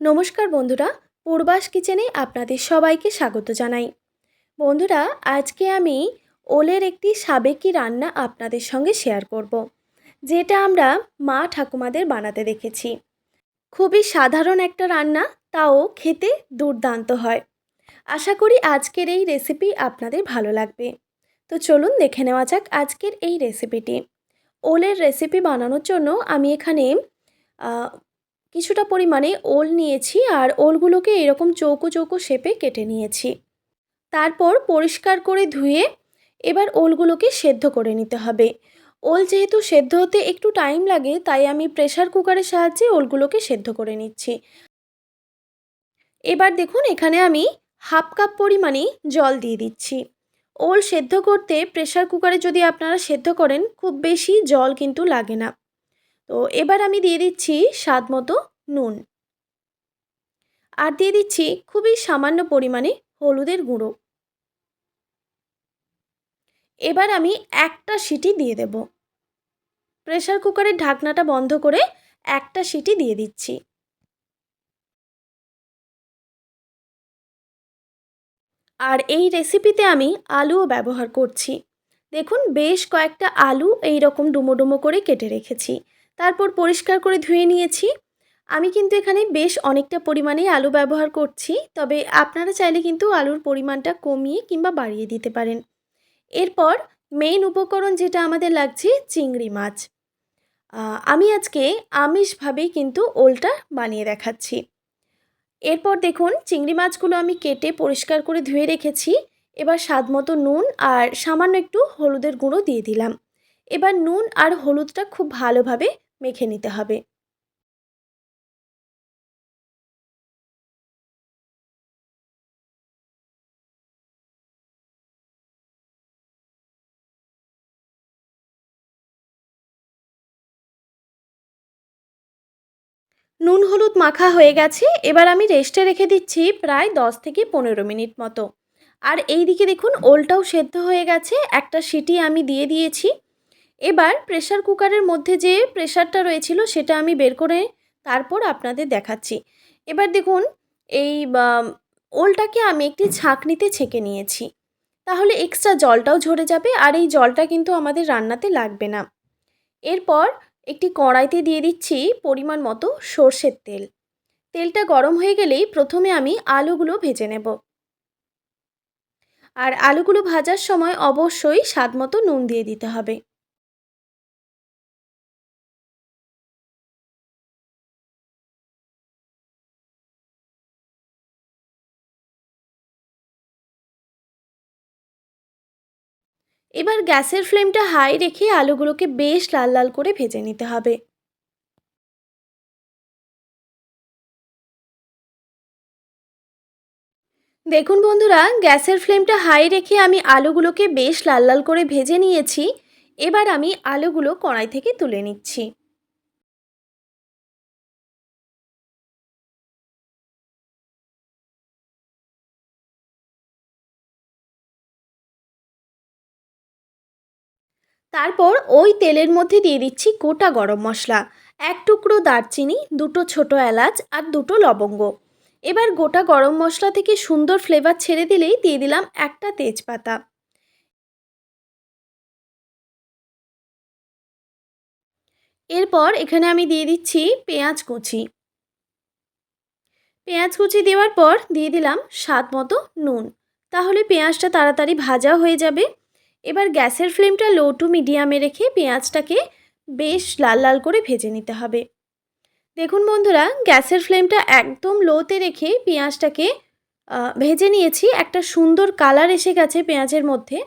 নমস্কার বন্ধুরা, পূর্বাস কিচেনে আপনাদের সবাইকে স্বাগত জানাই। বন্ধুরা, আজকে আমি ওলের একটি সাবেকি রান্না আপনাদের সঙ্গে শেয়ার করব, যেটা আমরা মা ঠাকুমাদের বানাতে দেখেছি। খুবই সাধারণ একটা রান্না, তাও খেতে দুর্দান্ত হয়। আশা করি আজকের এই রেসিপি আপনাদের ভালো লাগবে। তো চলুন দেখে নেওয়া যাক আজকের এই রেসিপিটি। ওলের রেসিপি বানানোর জন্য আমি এখানে কিছুটা পরিমাণে ওল নিয়েছি, আর ওলগুলোকে এরকম চৌকো চৌকো শেপে কেটে নিয়েছি। তারপর পরিষ্কার করে ধুয়ে এবার ওলগুলোকে সেদ্ধ করে নিতে হবে। ওল যেহেতু সেদ্ধ হতে একটু টাইম লাগে, তাই আমি প্রেসার কুকারের সাহায্যে ওলগুলোকে সেদ্ধ করে নিচ্ছি। এবার দেখুন, এখানে আমি হাফ কাপ পরিমাণে জল দিয়ে দিচ্ছি। ওল সেদ্ধ করতে প্রেসার কুকারে যদি আপনারা সেদ্ধ করেন, খুব বেশি জল কিন্তু লাগে না। তো এবার আমি দিয়ে দিচ্ছি স্বাদ মতো নুন, আর দিয়ে দিচ্ছি খুবই সামান্য পরিমাণে হলুদের গুঁড়ো। এবার আমি একটা সিটি দিয়ে দেব। প্রেসার কুকারের ঢাকনাটা বন্ধ করে একটা সিটি দিয়ে দিচ্ছি। আর এই রেসিপিতে আমি আলুও ব্যবহার করছি। দেখুন, বেশ কয়েকটা আলু এই রকম ডুমো ডুমো করে কেটে রেখেছি। তারপর পরিষ্কার করে ধুয়ে নিয়েছি। আমি কিন্তু এখানে বেশ অনেকটা পরিমাণেই আলু ব্যবহার করছি, তবে আপনারা চাইলে কিন্তু আলুর পরিমাণটা কমিয়ে কিংবা বাড়িয়ে দিতে পারেন। এরপর মেইন উপকরণ যেটা আমাদের লাগছে, চিংড়ি মাছ। আমি আজকে আমিষভাবেই কিন্তু ওলটা বানিয়ে দেখাচ্ছি। এরপর দেখুন, চিংড়ি মাছগুলো আমি কেটে পরিষ্কার করে ধুয়ে রেখেছি। এবার স্বাদ মতো নুন আর সামান্য একটু হলুদের গুঁড়ো দিয়ে দিলাম। এবার নুন আর হলুদটা খুব ভালোভাবে মেখে নিতে হবে। নুন হলুদ মাখা হয়ে গেছে। এবার আমি রেস্টে রেখে দিচ্ছি প্রায় 10 থেকে 15 মিনিট মতো। আর এই দিকে দেখুন, ওলটাও সেদ্ধ হয়ে গেছে, একটা সিটি আমি দিয়ে দিয়েছি। এবার প্রেসার কুকারের মধ্যে যে প্রেসারটা রয়েছিল সেটা আমি বের করে তারপর আপনাদের দেখাচ্ছি। এবার দেখুন, এই ওলটাকে আমি একটি ছাঁকনিতে ছেঁকে নিয়েছি। তাহলে এক্সট্রা জলটাও ঝরে যাবে, আর এই জলটা কিন্তু আমাদের রান্নাতে লাগবে না। এরপর একটি কড়াইতে দিয়ে দিচ্ছি পরিমাণ মতো সর্ষের তেল। তেলটা গরম হয়ে গেলেই প্রথমে আমি আলুগুলো ভেজে নেব। আর আলুগুলো ভাজার সময় অবশ্যই স্বাদ মতো নুন দিয়ে দিতে হবে। এবার গ্যাসের ফ্লেমটা হাই রেখে আলুগুলোকে বেশ লাল লাল করে ভেজে নিতে হবে। দেখুন বন্ধুরা, গ্যাসের ফ্লেমটা হাই রেখে আমি আলুগুলোকে বেশ লাল লাল করে ভেজে নিয়েছি। এবার আমি আলুগুলো কড়াই থেকে তুলে নিচ্ছি। তারপর ওই তেলের মধ্যে দিয়ে দিচ্ছি গোটা গরম মশলা, এক টুকরো দারচিনি, দুটো ছোট এলাচ আর দুটো লবঙ্গ। এবার গোটা গরম মশলা থেকে সুন্দর ফ্লেভার ছেড়ে দিলেই দিয়ে দিলাম একটা তেজপাতা। এরপর এখানে আমি দিয়ে দিচ্ছি পেঁয়াজ কুচি। পেঁয়াজ কুচি দেওয়ার পর দিয়ে দিলাম স্বাদ মতো নুন। তাহলে পেঁয়াজটা তাড়াতাড়ি ভাজা হয়ে যাবে। এবার গ্যাসের ফ্লেমটা লো টু মিডিয়ামে রেখে পেঁয়াজটাকে বেশ লাল লাল করে ভেজে নিতে হবে। দেখুন বন্ধুরা, গ্যাসের ফ্লেমটা একদম লোতে রেখে পেঁয়াজটাকে ভেজে নিয়েছি। একটা সুন্দর কালার এসে গেছে পেঁয়াজের মধ্যে।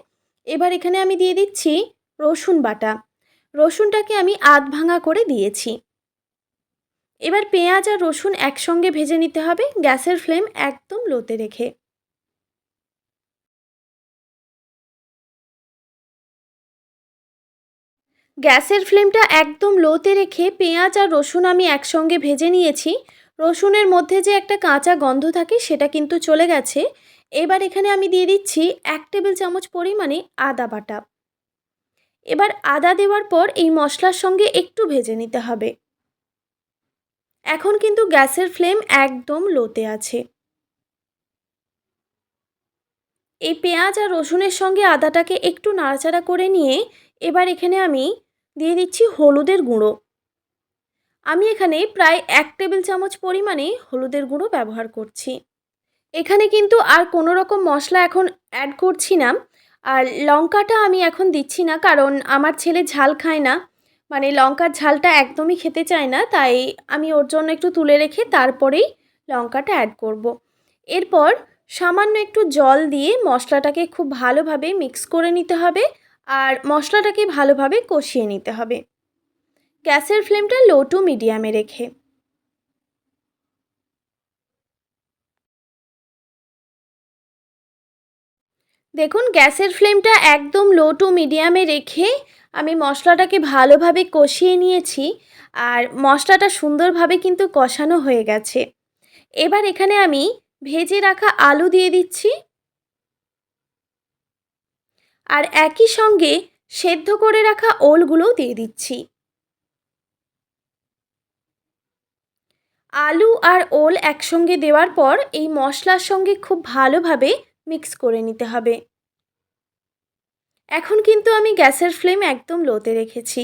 এবার এখানে আমি দিয়ে দিচ্ছি রসুন বাটা। রসুনটাকে আমি আধ ভাঙা করে দিয়েছি। এবার পেঁয়াজ আর রসুন একসঙ্গে ভেজে নিতে হবে, গ্যাসের ফ্লেম একদম লোতে রেখে। গ্যাসের ফ্লেমটা একদম লোতে রেখে পেঁয়াজ আর রসুন আমি একসঙ্গে ভেজে নিয়েছি। রসুনের মধ্যে যে একটা কাঁচা গন্ধ থাকে সেটা কিন্তু চলে গেছে। এবার এখানে আমি দিয়ে দিচ্ছি 1 টেবিল চামচ পরিমাণে আদা বাটা। এবার আদা দেওয়ার পর এই মশলার সঙ্গে একটু ভেজে নিতে হবে। এখন কিন্তু গ্যাসের ফ্লেম একদম লোতে আছে। এই পেঁয়াজ আর রসুনের সঙ্গে আদাটাকে একটু নাড়াচাড়া করে নিয়ে এবার এখানে আমি দিয়ে দিচ্ছি হলুদের গুঁড়ো। আমি এখানে প্রায় 1 টেবিল চামচ পরিমাণে হলুদের গুঁড়ো ব্যবহার করছি। এখানে কিন্তু আর কোনো রকম মশলা এখন অ্যাড করছি না। আর লঙ্কাটা আমি এখন দিচ্ছি না, কারণ আমার ছেলে ঝাল খায় না, মানে লঙ্কার ঝালটা একদমই খেতে চায় না, তাই আমি ওর জন্য একটু তুলে রেখে তারপরেই লঙ্কাটা অ্যাড করব। এরপর সামান্য একটু জল দিয়ে মশলাটাকে খুব ভালোভাবে মিক্স করে নিতে হবে আর মশলাটাকে ভালোভাবে কষিয়ে নিতে হবে, গ্যাসের ফ্লেমটা লো টু মিডিয়ামে রেখে। দেখুন গ্যাসের ফ্লেমটা একদম লো টু মিডিয়ামে রেখে আমি মশলাটাকে ভালোভাবে কষিয়ে নিয়েছি আর মশলাটা সুন্দরভাবে কিন্তু কষানো হয়ে গেছে। এবার এখানে আমি ভেজে রাখা আলু দিয়ে দিচ্ছি আর একই সঙ্গে সেদ্ধ করে রাখা ওলগুলোও দিয়ে দিচ্ছি। আলু আর ওল একসঙ্গে দেওয়ার পর এই মশলার সঙ্গে খুব ভালোভাবে মিক্স করে নিতে হবে। এখন কিন্তু আমি গ্যাসের ফ্লেম একদম লোতে রেখেছি।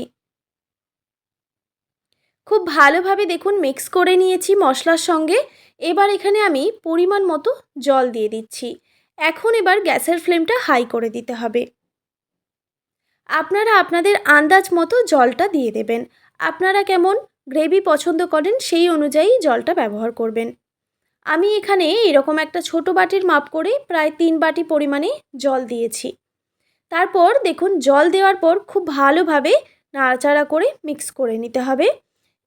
খুব ভালোভাবে দেখুন মিক্স করে নিয়েছি মশলার সঙ্গে। এবার এখানে আমি পরিমাণ মতো জল দিয়ে দিচ্ছি। এখন এবার গ্যাসের ফ্লেমটা হাই করে দিতে হবে। আপনারা আপনাদের আন্দাজ মতো জলটা দিয়ে দেবেন। আপনারা কেমন গ্রেভি পছন্দ করেন সেই অনুযায়ী জলটা ব্যবহার করবেন। আমি এখানে এরকম একটা ছোট বাটির মাপ করে প্রায় 3 বাটি পরিমাণে জল দিয়েছি। তারপর দেখুন জল দেওয়ার পর খুব ভালোভাবে নাড়াচাড়া করে মিক্স করে নিতে হবে।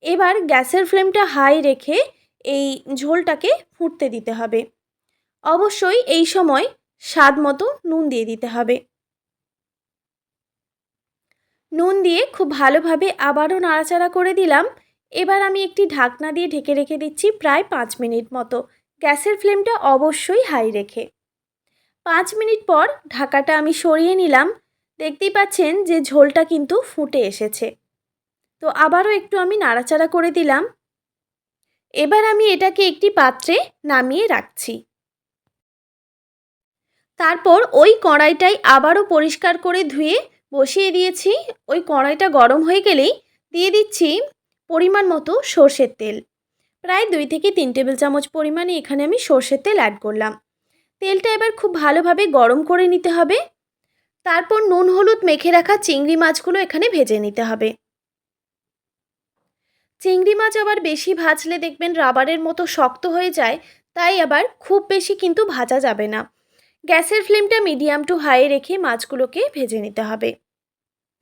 এবার গ্যাসের ফ্লেমটা হাই রেখে এই ঝোলটাকে ফুটতে দিতে হবে। অবশ্যই এই সময় স্বাদ মতো নুন দিয়ে দিতে হবে। নুন দিয়ে খুব ভালোভাবে আবারও নাড়াচাড়া করে দিলাম। এবার আমি একটি ঢাকনা দিয়ে ঢেকে রেখে দিচ্ছি প্রায় 5 মিনিট মতো, গ্যাসের ফ্লেমটা অবশ্যই হাই রেখে। 5 মিনিট পর ঢাকাটা আমি সরিয়ে নিলাম। দেখতেই পাচ্ছেন যে ঝোলটা কিন্তু ফুটে এসেছে। তো আবারও একটু আমি নাড়াচাড়া করে দিলাম। এবার আমি এটাকে একটি পাত্রে নামিয়ে রাখছি। তারপর ওই কড়াইটাই আবারও পরিষ্কার করে ধুয়ে বসিয়ে দিয়েছি। ওই কড়াইটা গরম হয়ে গেলেই দিয়ে দিচ্ছি পরিমাণ মতো সর্ষের তেল। প্রায় 2 থেকে 3 টেবিল চামচ পরিমাণে এখানে আমি সর্ষের তেল অ্যাড করলাম। তেলটা এবার খুব ভালোভাবে গরম করে নিতে হবে। তারপর নুন হলুদ মেখে রাখা চিংড়ি মাছগুলো এখানে ভেজে নিতে হবে। চিংড়ি মাছ আবার বেশি ভাজলে দেখবেন রাবারের মতো শক্ত হয়ে যায়, তাই আবার খুব বেশি কিন্তু ভাজা যাবে না। গ্যাসের ফ্লেমটা মিডিয়াম টু হাই রেখে মাছগুলোকে ভেজে নিতে হবে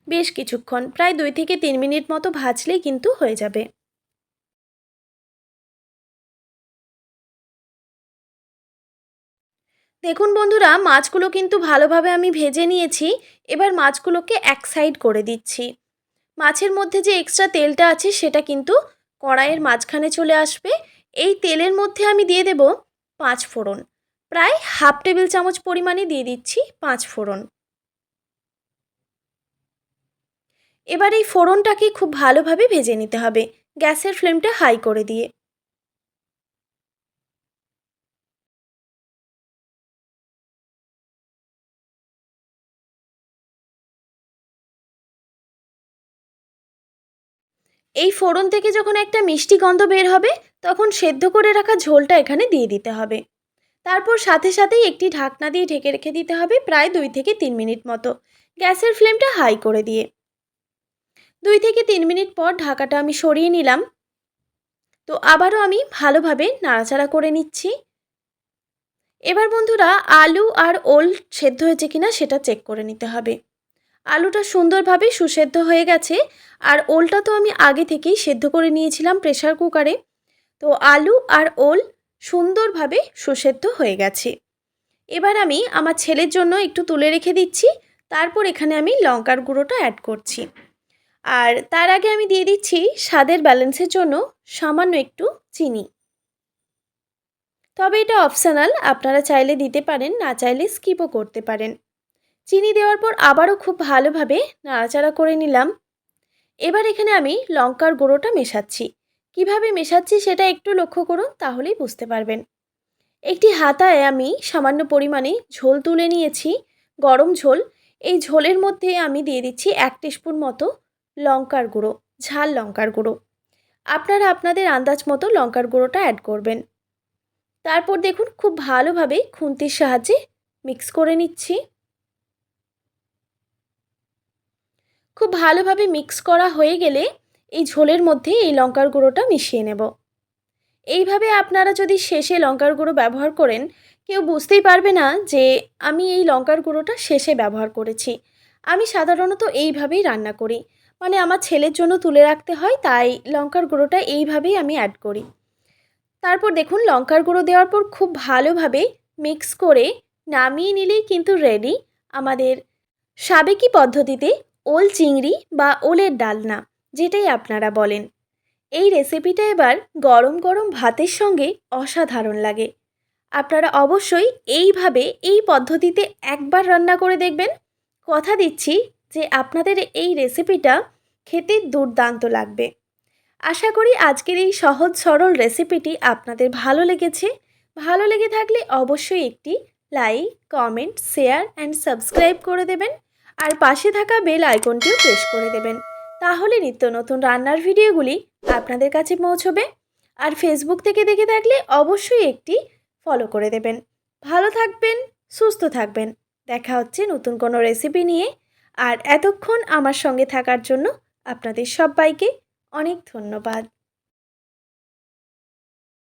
বেশ কিছুক্ষণ, প্রায় 2 থেকে 3 মিনিট মতো ভাজলেই কিন্তু হয়ে যাবে। দেখুন বন্ধুরা, মাছগুলো কিন্তু ভালোভাবে আমি ভেজে নিয়েছি। এবার মাছগুলোকে এক সাইড করে দিচ্ছি। মাছের মধ্যে যে এক্সট্রা তেলটা আছে সেটা কিন্তু কড়াইয়ের মাঝখানে চলে আসবে। এই তেলের মধ্যে আমি দিয়ে দেব 5 ফোড়ন। প্রায় হাফ টেবিল চামচ পরিমাণে দিয়ে দিচ্ছি 5 ফোড়ন। এবার এই ফোড়নটাকে খুব ভালোভাবে ভেজে নিতে হবে গ্যাসের ফ্লেমটা হাই করে দিয়ে। এই ফোড়ন থেকে যখন একটা মিষ্টি গন্ধ বের হবে তখন সেদ্ধ করে রাখা ঝোলটা এখানে দিয়ে দিতে হবে। তারপর সাথে সাথেই একটি ঢাকনা দিয়ে ঢেকে রেখে দিতে হবে প্রায় 2 থেকে 3 মিনিট মতো, গ্যাসের ফ্লেমটা হাই করে দিয়ে। 2 থেকে 3 মিনিট পর ঢাকাটা আমি সরিয়ে নিলাম। তো আবারও আমি ভালোভাবে নাড়াচাড়া করে নিচ্ছি। এবার বন্ধুরা, আলু আর ওল সেদ্ধ হয়েছে কিনা সেটা চেক করে নিতে হবে। আলুটা সুন্দরভাবে সুসেদ্ধ হয়ে গেছে আর ওলটা তো আমি আগে থেকেই সেদ্ধ করে নিয়েছিলাম প্রেসার কুকারে। তো আলু আর ওল সুন্দরভাবে সুসেদ্ধ হয়ে গেছে। এবার আমি আমার ছেলের জন্য একটু তুলে রেখে দিচ্ছি। তারপর এখানে আমি লঙ্কার গুঁড়োটা অ্যাড করছি। আর তার আগে আমি দিয়ে দিচ্ছি স্বাদের ব্যালেন্সের জন্য সামান্য একটু চিনি। তবে এটা অপশনাল, আপনারা চাইলে দিতে পারেন, না চাইলে স্কিপও করতে পারেন। চিনি দেওয়ার পর আবারও খুব ভালোভাবে নাড়াচাড়া করে নিলাম। এবার এখানে আমি লঙ্কার গুঁড়োটা মেশাচ্ছি। কিভাবে মেশাচ্ছি সেটা একটু লক্ষ্য করুন, তাহলেই বুঝতে পারবেন। একটি হাতায় আমি সামান্য পরিমাণে ঝোল তুলে নিয়েছি, গরম ঝোল। এই ঝোলের মধ্যে আমি দিয়ে দিচ্ছি 1 টিস্পুন মতো লঙ্কার গুঁড়ো, ঝাল লঙ্কার গুঁড়ো। আপনারা আপনাদের আন্দাজ মতো লঙ্কার গুঁড়োটা অ্যাড করবেন। তারপর দেখুন খুব ভালোভাবে খুন্তির সাহায্যে মিক্স করে নিচ্ছি। খুব ভালোভাবে মিক্স করা হয়ে গেলে এই ঝোলের মধ্যে এই লঙ্কার গুঁড়োটা মিশিয়ে নেব। এইভাবে আপনারা যদি শেষে লঙ্কার গুঁড়ো ব্যবহার করেন, কেউ বুঝতেই পারবে না যে আমি এই লঙ্কার গুঁড়োটা শেষে ব্যবহার করেছি। আমি সাধারণত এইভাবেই রান্না করি, মানে আমার ছেলের জন্য তুলে রাখতে হয়, তাই লঙ্কার গুঁড়োটা এইভাবেই আমি অ্যাড করি। তারপর দেখুন লঙ্কার গুঁড়ো দেওয়ার পর খুব ভালোভাবে মিক্স করে নামিয়ে নিলেই কিন্তু রেডি আমাদের সাবেকি পদ্ধতিতে ওল চিংড়ি বা ওলের ডালনা, যেটাই আপনারা বলেন। এই রেসিপিটা এবার গরম গরম ভাতের সঙ্গে অসাধারণ লাগে। আপনারা অবশ্যই এইভাবে এই পদ্ধতিতে একবার রান্না করে দেখবেন। কথা দিচ্ছি যে আপনাদের এই রেসিপিটা খেতে দুর্দান্ত লাগবে। আশা করি আজকের এই সহজ সরল রেসিপিটি আপনাদের ভালো লেগেছে। ভালো লেগে থাকলে অবশ্যই একটি like, comment, share and subscribe করে দেবেন। আর পাশে থাকা বেল আইকনটিও প্রেস করে দেবেন। তাহলে নিত্য নতুন রান্নার ভিডিওগুলি আপনাদের কাছে পৌঁছবে। আর ফেসবুক থেকে দেখে থাকলে অবশ্যই একটি ফলো করে দেবেন। ভালো থাকবেন, সুস্থ থাকবেন। দেখা হচ্ছে নতুন কোনো রেসিপি নিয়ে। আর এতক্ষণ আমার সঙ্গে থাকার জন্য আপনাদের সবাইকে অনেক ধন্যবাদ।